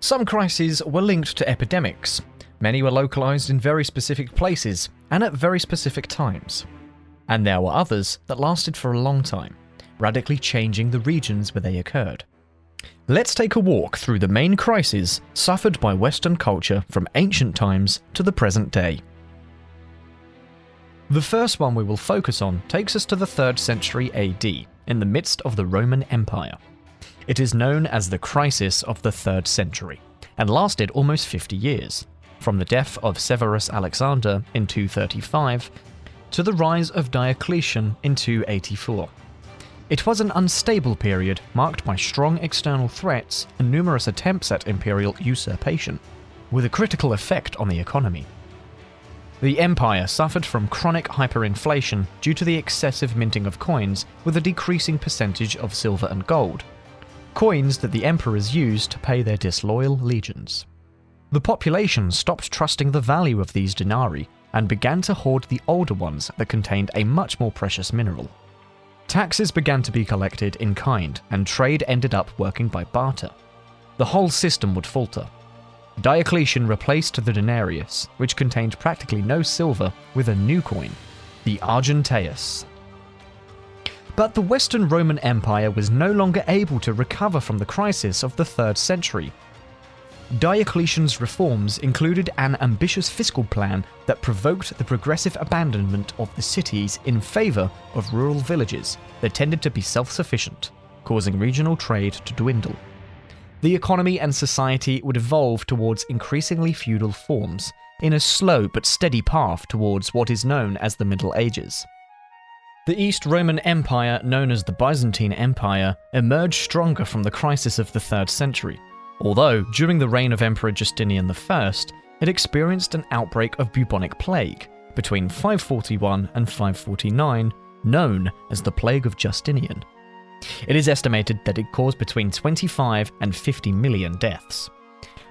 Some crises were linked to epidemics. Many were localized in very specific places and at very specific times. And there were others that lasted for a long time, radically changing the regions where they occurred. Let's take a walk through the main crises suffered by Western culture from ancient times to the present day. The first one we will focus on takes us to the 3rd century AD, in the midst of the Roman Empire. It is known as the Crisis of the 3rd century, and lasted almost 50 years, from the death of Severus Alexander in 235 to the rise of Diocletian in 284. It was an unstable period marked by strong external threats and numerous attempts at imperial usurpation, with a critical effect on the economy. The empire suffered from chronic hyperinflation due to the excessive minting of coins with a decreasing percentage of silver and gold, coins that the emperors used to pay their disloyal legions. The population stopped trusting the value of these denarii and began to hoard the older ones that contained a much more precious mineral. Taxes began to be collected in kind, and trade ended up working by barter. The whole system would falter. Diocletian replaced the denarius, which contained practically no silver, with a new coin, the argenteus. But the Western Roman Empire was no longer able to recover from the crisis of the 3rd century. Diocletian's reforms included an ambitious fiscal plan that provoked the progressive abandonment of the cities in favour of rural villages that tended to be self-sufficient, causing regional trade to dwindle. The economy and society would evolve towards increasingly feudal forms, in a slow but steady path towards what is known as the Middle Ages. The East Roman Empire, known as the Byzantine Empire, emerged stronger from the crisis of the 3rd century, although during the reign of Emperor Justinian I, it experienced an outbreak of bubonic plague between 541 and 549, known as the Plague of Justinian. It is estimated that it caused between 25 and 50 million deaths.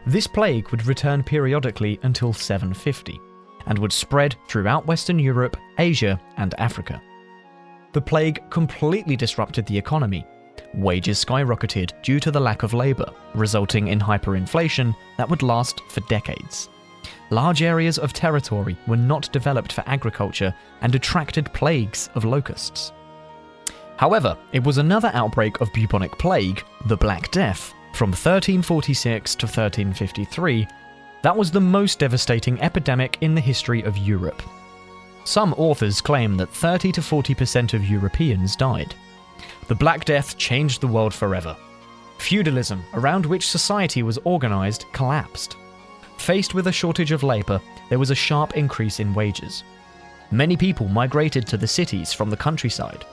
This plague would return periodically until 750, and would spread throughout Western Europe, Asia, and Africa. The plague completely disrupted the economy. Wages skyrocketed due to the lack of labour, resulting in hyperinflation that would last for decades. Large areas of territory were not developed for agriculture and attracted plagues of locusts. However, it was another outbreak of bubonic plague, the Black Death, from 1346 to 1353, that was the most devastating epidemic in the history of Europe. Some authors claim that 30 to 40% of Europeans died. The Black Death changed the world forever. Feudalism, around which society was organised, collapsed. Faced with a shortage of labour, there was a sharp increase in wages. Many people migrated to the cities from the countryside.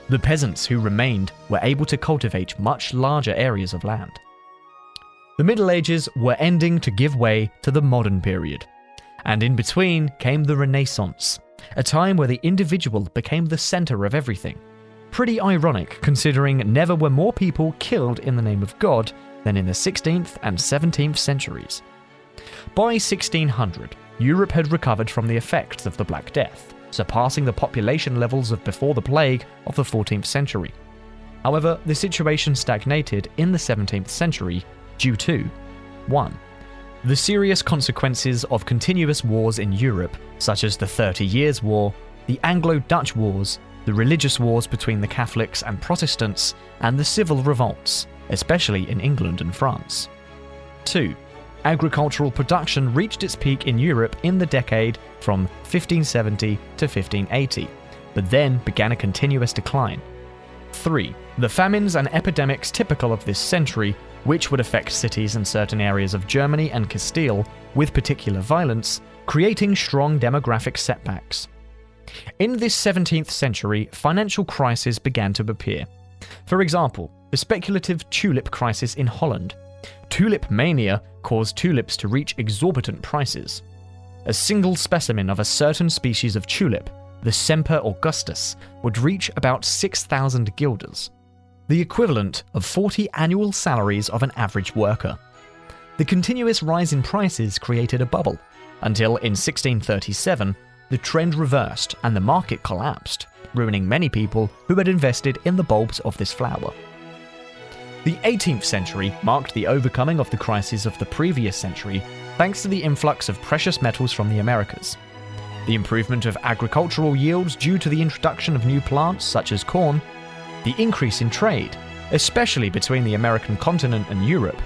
The peasants who remained were able to cultivate much larger areas of land. The Middle Ages were ending to give way to the modern period, and in between came the Renaissance, a time where the individual became the centre of everything. Pretty ironic, considering never were more people killed in the name of God than in the 16th and 17th centuries. By 1600, Europe had recovered from the effects of the Black Death, surpassing the population levels of before the plague of the 14th century. However, the situation stagnated in the 17th century due to 1. The serious consequences of continuous wars in Europe, such as the 30 Years' War, the Anglo-Dutch Wars, the religious wars between the Catholics and Protestants, and the civil revolts, especially in England and France. 2. Agricultural production reached its peak in Europe in the decade from 1570 to 1580, but then began a continuous decline. 3. The famines and epidemics typical of this century, which would affect cities in certain areas of Germany and Castile with particular violence, creating strong demographic setbacks. In this 17th century, financial crises began to appear. For example, the speculative tulip crisis in Holland. Tulip mania caused tulips to reach exorbitant prices. A single specimen of a certain species of tulip, the Semper Augustus, would reach about 6,000 guilders, the equivalent of 40 annual salaries of an average worker. The continuous rise in prices created a bubble, until in 1637, the trend reversed and the market collapsed, ruining many people who had invested in the bulbs of this flower. The 18th century marked the overcoming of the crises of the previous century thanks to the influx of precious metals from the Americas. The improvement of agricultural yields due to the introduction of new plants such as corn, the increase in trade, especially between the American continent and Europe,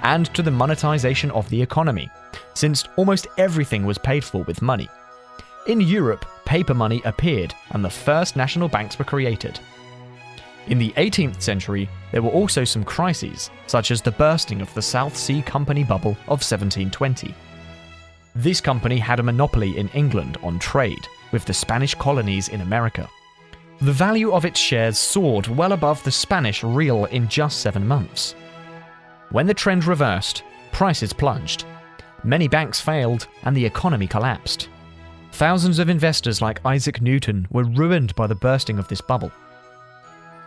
and to the monetization of the economy, since almost everything was paid for with money. In Europe, paper money appeared and the first national banks were created. In the 18th century, there were also some crises, such as the bursting of the South Sea Company bubble of 1720. This company had a monopoly in England on trade with the Spanish colonies in America. The value of its shares soared well above the Spanish real in just 7 months. When the trend reversed, prices plunged. Many banks failed and the economy collapsed. Thousands of investors like Isaac Newton were ruined by the bursting of this bubble.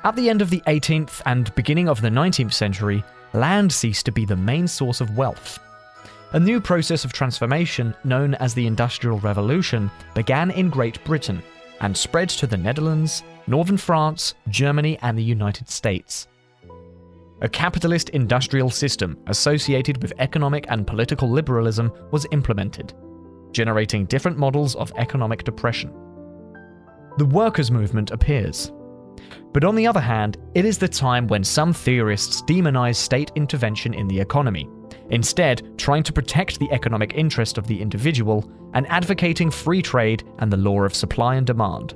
At the end of the 18th and beginning of the 19th century, land ceased to be the main source of wealth. A new process of transformation, known as the Industrial Revolution, began in Great Britain and spread to the Netherlands, northern France, Germany, and the United States. A capitalist industrial system associated with economic and political liberalism was implemented, generating different models of economic depression. The workers' movement appears. But on the other hand, it is the time when some theorists demonize state intervention in the economy, instead trying to protect the economic interest of the individual and advocating free trade and the law of supply and demand.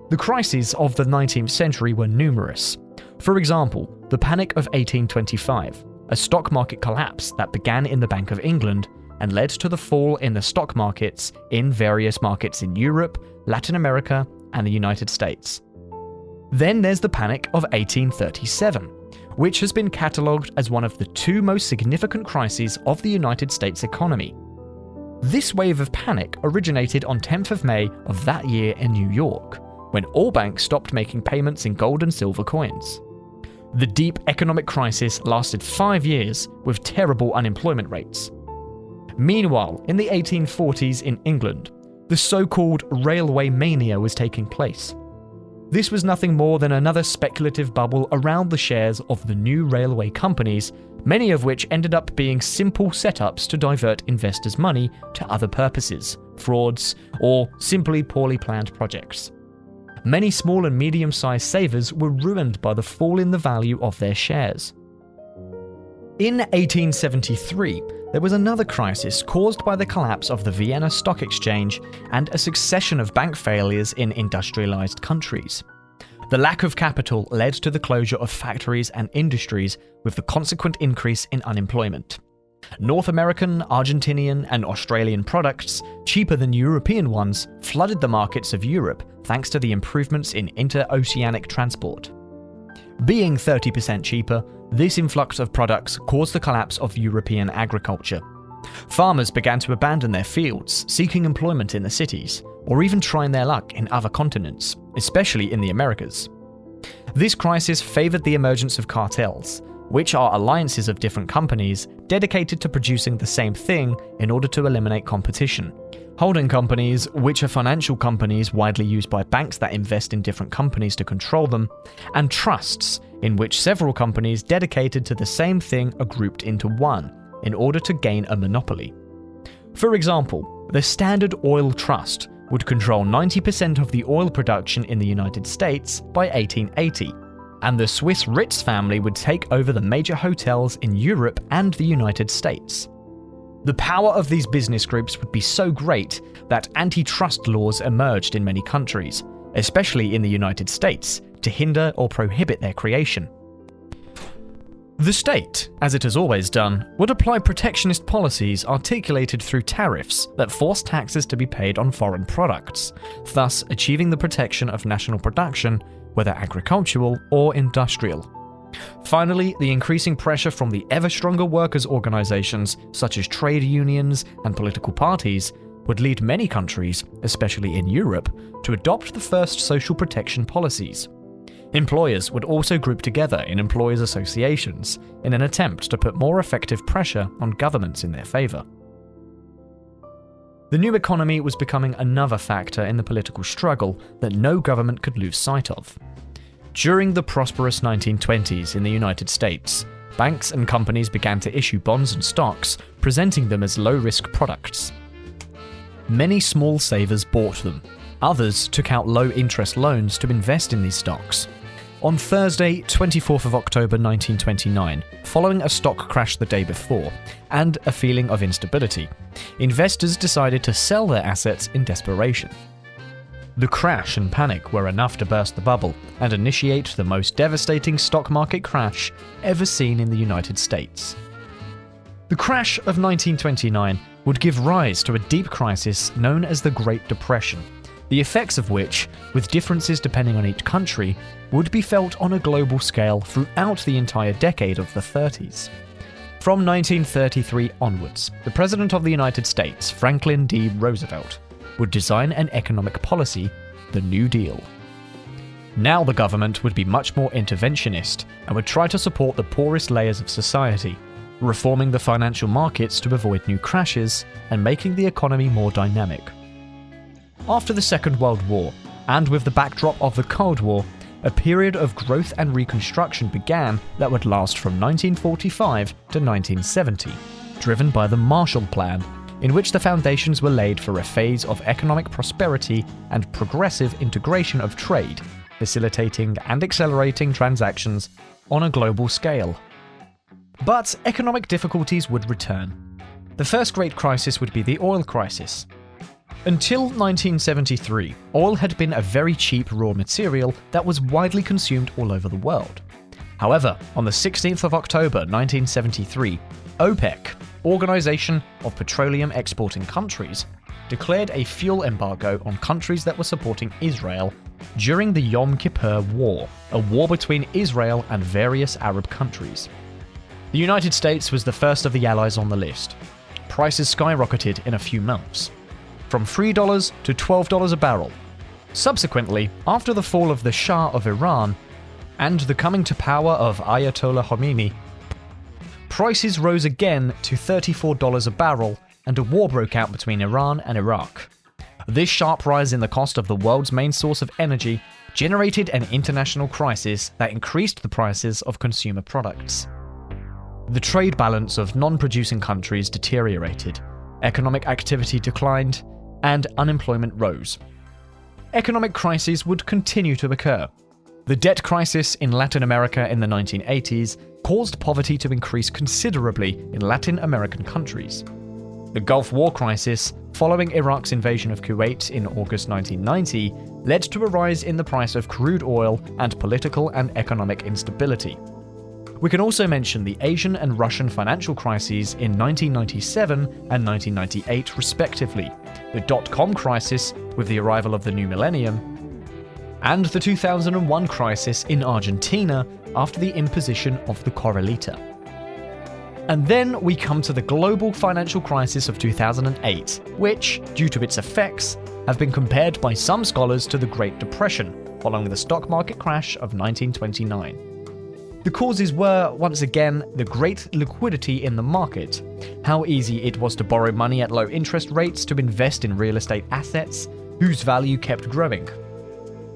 The crises of the 19th century were numerous. For example, the Panic of 1825, a stock market collapse that began in the Bank of England and led to the fall in the stock markets in various markets in Europe, Latin America, and the United States. Then there's the Panic of 1837, which has been catalogued as one of the 2 most significant crises of the United States economy. This wave of panic originated on 10th of May of that year in New York, when all banks stopped making payments in gold and silver coins. The deep economic crisis lasted 5 years with terrible unemployment rates. Meanwhile, in the 1840s in England, the so-called railway mania was taking place. This was nothing more than another speculative bubble around the shares of the new railway companies, many of which ended up being simple setups to divert investors' money to other purposes, frauds, or simply poorly planned projects. Many small and medium-sized savers were ruined by the fall in the value of their shares. In 1873, there was another crisis caused by the collapse of the Vienna Stock Exchange and a succession of bank failures in industrialized countries. The lack of capital led to the closure of factories and industries, with the consequent increase in unemployment. North American, Argentinian, and Australian products, cheaper than European ones, flooded the markets of Europe thanks to the improvements in interoceanic transport. Being 30% cheaper, this influx of products caused the collapse of European agriculture. Farmers began to abandon their fields, seeking employment in the cities, or even trying their luck in other continents, especially in the Americas. This crisis favored the emergence of cartels, which are alliances of different companies dedicated to producing the same thing in order to eliminate competition. Holding companies, which are financial companies widely used by banks that invest in different companies to control them, and trusts, in which several companies dedicated to the same thing are grouped into one in order to gain a monopoly. For example, the Standard Oil Trust would control 90% of the oil production in the United States by 1880, and the Swiss Ritz family would take over the major hotels in Europe and the United States. The power of these business groups would be so great that antitrust laws emerged in many countries, especially in the United States, to hinder or prohibit their creation. The state, as it has always done, would apply protectionist policies articulated through tariffs that force taxes to be paid on foreign products, thus achieving the protection of national production, whether agricultural or industrial. Finally, the increasing pressure from the ever-stronger workers' organizations, such as trade unions and political parties, would lead many countries, especially in Europe, to adopt the first social protection policies. Employers would also group together in employers' associations in an attempt to put more effective pressure on governments in their favor. The new economy was becoming another factor in the political struggle that no government could lose sight of. During the prosperous 1920s in the United States, banks and companies began to issue bonds and stocks, presenting them as low-risk products. Many small savers bought them. Others took out low-interest loans to invest in these stocks. On Thursday, 24th of October 1929, following a stock crash the day before, and a feeling of instability, investors decided to sell their assets in desperation. The crash and panic were enough to burst the bubble and initiate the most devastating stock market crash ever seen in the United States. The crash of 1929 would give rise to a deep crisis known as the Great Depression, the effects of which, with differences depending on each country, would be felt on a global scale throughout the entire decade of the 30s. From 1933 onwards, the President of the United States, Franklin D. Roosevelt, would design an economic policy, the New Deal. Now the government would be much more interventionist and would try to support the poorest layers of society, reforming the financial markets to avoid new crashes and making the economy more dynamic. After the Second World War, and with the backdrop of the Cold War, a period of growth and reconstruction began that would last from 1945 to 1970, driven by the Marshall Plan, in which the foundations were laid for a phase of economic prosperity and progressive integration of trade, facilitating and accelerating transactions on a global scale. But economic difficulties would return. The first great crisis would be the oil crisis. Until 1973, oil had been a very cheap raw material that was widely consumed all over the world. However, on the 16th of October 1973, OPEC, Organization of Petroleum Exporting Countries, declared a fuel embargo on countries that were supporting Israel during the Yom Kippur War, a war between Israel and various Arab countries. The United States was the first of the allies on the list. Prices skyrocketed in a few months, from $3 to $12 a barrel. Subsequently, after the fall of the Shah of Iran and the coming to power of Ayatollah Khomeini, prices rose again to $34 a barrel, and a war broke out between Iran and Iraq. This sharp rise in the cost of the world's main source of energy generated an international crisis that increased the prices of consumer products. The trade balance of non-producing countries deteriorated, economic activity declined, and unemployment rose. Economic crises would continue to occur. The debt crisis in Latin America in the 1980s caused poverty to increase considerably in Latin American countries. The Gulf War crisis, following Iraq's invasion of Kuwait in August 1990, led to a rise in the price of crude oil and political and economic instability. We can also mention the Asian and Russian financial crises in 1997 and 1998 respectively, the dot-com crisis with the arrival of the new millennium, and the 2001 crisis in Argentina after the imposition of the Corralita. And then we come to the global financial crisis of 2008, which, due to its effects, have been compared by some scholars to the Great Depression, following the stock market crash of 1929. The causes were, once again, the great liquidity in the market, how easy it was to borrow money at low interest rates to invest in real estate assets, whose value kept growing.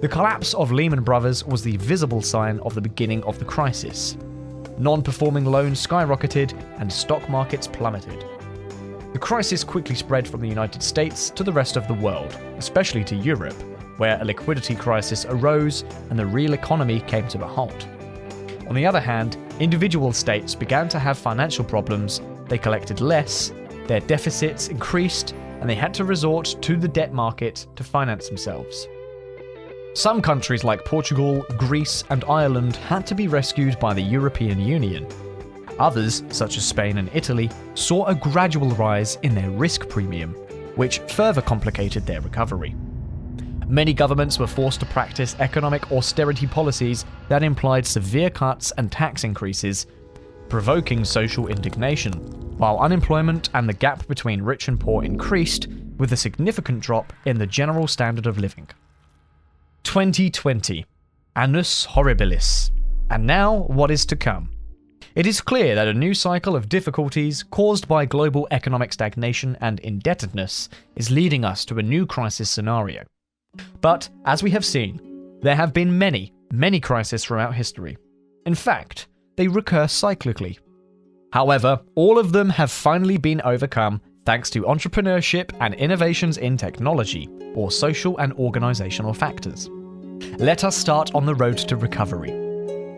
The collapse of Lehman Brothers was the visible sign of the beginning of the crisis. Non-performing loans skyrocketed and stock markets plummeted. The crisis quickly spread from the United States to the rest of the world, especially to Europe, where a liquidity crisis arose and the real economy came to a halt. On the other hand, individual states began to have financial problems, they collected less, their deficits increased, and they had to resort to the debt market to finance themselves. Some countries like Portugal, Greece, and Ireland had to be rescued by the European Union. Others, such as Spain and Italy, saw a gradual rise in their risk premium, which further complicated their recovery. Many governments were forced to practice economic austerity policies that implied severe cuts and tax increases, provoking social indignation, while unemployment and the gap between rich and poor increased, with a significant drop in the general standard of living. 2020. Annus Horribilis. And now, what is to come? It is clear that a new cycle of difficulties caused by global economic stagnation and indebtedness is leading us to a new crisis scenario. But, as we have seen, there have been many, many crises throughout history. In fact, they recur cyclically. However, all of them have finally been overcome thanks to entrepreneurship and innovations in technology, or social and organizational factors. Let us start on the road to recovery.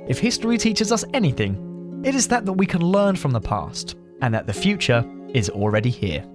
If history teaches us anything, it is that we can learn from the past, and that the future is already here.